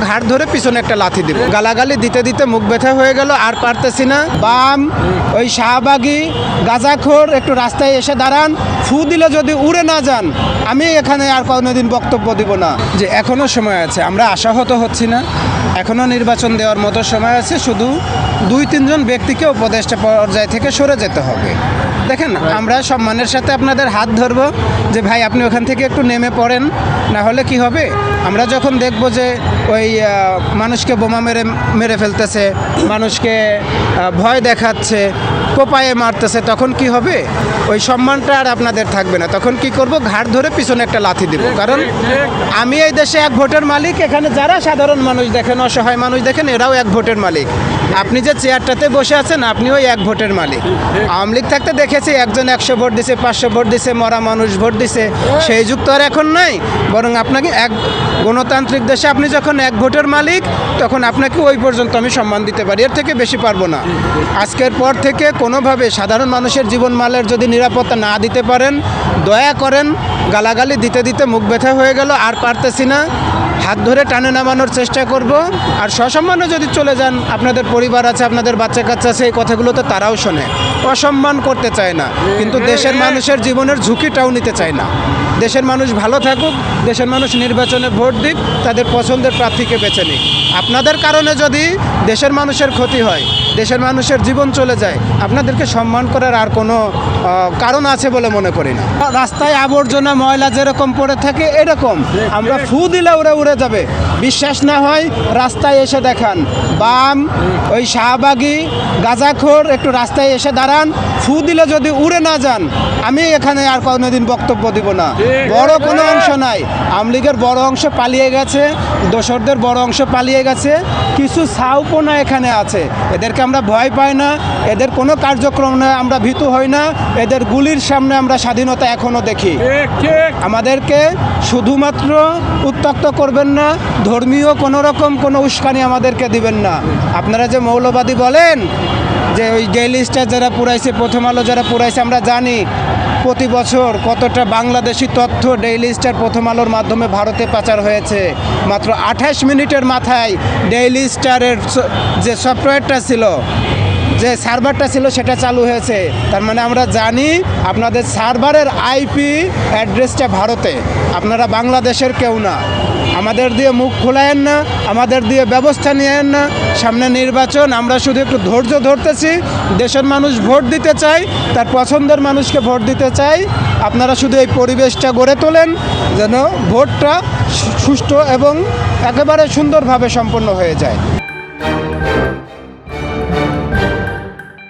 ঘাড় ধরে পিছনে একটা লাথি দিব। গালাগালি দিতে দিতে মুখ ব্যথা হয়ে গেল, আর পারতেছি না। বাম ওই শাহবাগী গাঁজাখোর একটু রাস্তায় এসে দাঁড়ান, ফু দিলে যদি উড়ে না যান, আমি এখানে আর কোনোদিন বক্তব্য দিব না। যে এখনো সময় আছে, আমরা আশাহত হচ্ছি না, এখনো নির্বাচন দেওয়ার মতো সময় আছে। শুধু 2-3 জন ব্যক্তিকে উপদেষ্টা পর্যায় থেকে সরে যেতে হবে। দেখেন, আমরা সম্মানের সাথে আপনাদের হাত ধরবো যে ভাই আপনি ওখান থেকে একটু নেমে পড়েন, না হলে কি হবে? আমরা যখন দেখব যে ওই মানুষকে বোমা মেরে ফেলতেছে, মানুষকে ভয় দেখাচ্ছে, কোপায়ে মারতেছে, তখন কি হবে? ওই সম্মানটা আর আপনাদের থাকবে না। তখন কি করব? ঘাড় ধরে পিছনে একটা লাথি দিব। কারণ আমি এই দেশে এক ভোটের মালিক। এখানে যারা সাধারণ মানুষ দেখেন, অসহায় মানুষ দেখেন, এরাও এক ভোটের মালিক। আপনি যে চেয়ারটাতে বসে আছেন, আপনিও এক ভোটের মালিক। আওয়ামী লীগ থাকতে দেখেছি একজন 100 ভোট দিছে, 500 ভোট দিছে, মরা মানুষ ভোট দিছে। সেই যুগ তো আর এখন নাই। বরং আপনাকে এক গণতান্ত্রিক দেশে আপনি যখন এক ভোটের মালিক, তখন আপনাকে ওই পর্যন্ত আমি সম্মান দিতে পারি, এর থেকে বেশি পারবো না। আজকের পর থেকে কোনোভাবে সাধারণ মানুষের জীবনমালের যদি নিরাপত্তা না দিতে পারেন, দয়া করেন। গালাগালি দিতে দিতে মুখ ব্যথা হয়ে গেল, আর পারতেছি না, হাত ধরে টানে নামানোর চেষ্টা করব। আর সসম্মানে যদি চলে যান, আপনাদের পরিবার আছে, আপনাদের বাচ্চা কাচ্চা আছে, এই কথাগুলো তো তারাও শোনে। অসম্মান করতে চায় না, কিন্তু দেশের মানুষের জীবনের ঝুঁকিটাও নিতে চায় না। দেশের মানুষ ভালো থাকুক, দেশের মানুষ নির্বাচনে ভোট দিক, তাদের পছন্দের প্রার্থীকে বেছে নিক। আপনাদের কারণে যদি দেশের মানুষের ক্ষতি হয়, দেশের মানুষের জীবন চলে যায়, আপনাদেরকে সম্মান করার আর কোনো কারণ আছে বলে মনে করি না। রাস্তায় আবর্জনা ময়লা যেরকম পড়ে থাকে, এরকম আমরা ফু দিলে উড়ে উড়ে যাবে। বিশ্বাস না হয় রাস্তায় এসে দেখান। বাম ওই শাহবাগী গাঁজাখোর একটু রাস্তায় এসে দাঁড়ান, ফু দিলে যদি উড়ে না যান, আমি এখানে আর কোনোদিন বক্তব্য দিব না। বড় কোনো অংশ নাই। আওয়ামী লীগের বড় অংশ পালিয়ে গেছে, দোসরদের বড় অংশ পালিয়ে গেছে, কিছু ছাউপনা এখানে আছে। এদেরকে আমরা ভয় পাই না, এদের কোনো কার্যক্রম নয়, আমরা ভীতু হই না। এদের গুলির সামনে আমরা স্বাধীনতা এখনও দেখি। আমাদেরকে শুধুমাত্র উত্ত্যক্ত করবেন না, ধর্মীয় কোনো রকম কোনো উস্কানি আমাদেরকে দিবেন না। আপনারা যে মৌলবাদী বলেন, যে ওই ডেইলি স্টার যারা পুরাইছে, প্রথম আলো যারা পুরাইছে, আমরা জানি প্রতি বছর কতটা বাংলাদেশি তথ্য ডেইলি স্টার, প্রথম আলোর মাধ্যমে ভারতে পাচার হয়েছে। মাত্র 28 মিনিটের মাথায় ডেইলি স্টারের যে সফটওয়্যারটা ছিল, যে সার্ভারটা ছিল, সেটা চালু হয়েছে। তার মানে আমরা জানি আপনাদের সার্ভারের আইপি অ্যাড্রেসটা ভারতে। আপনারা বাংলাদেশের কেউ না। আমাদের দিয়ে মুখ খোলায়েন না, আমাদের দিয়ে ব্যবস্থা নিয়েন না। সামনে নির্বাচন, আমরা শুধু একটু ধৈর্য ধরতেছি। দেশের মানুষ ভোট দিতে চায়, তার পছন্দের মানুষকে ভোট দিতে চায়। আপনারা শুধু এই পরিবেশটা গড়ে তোলেন যেন ভোটটা সুষ্ঠু এবং একেবারে সুন্দরভাবে সম্পন্ন হয়ে যায়।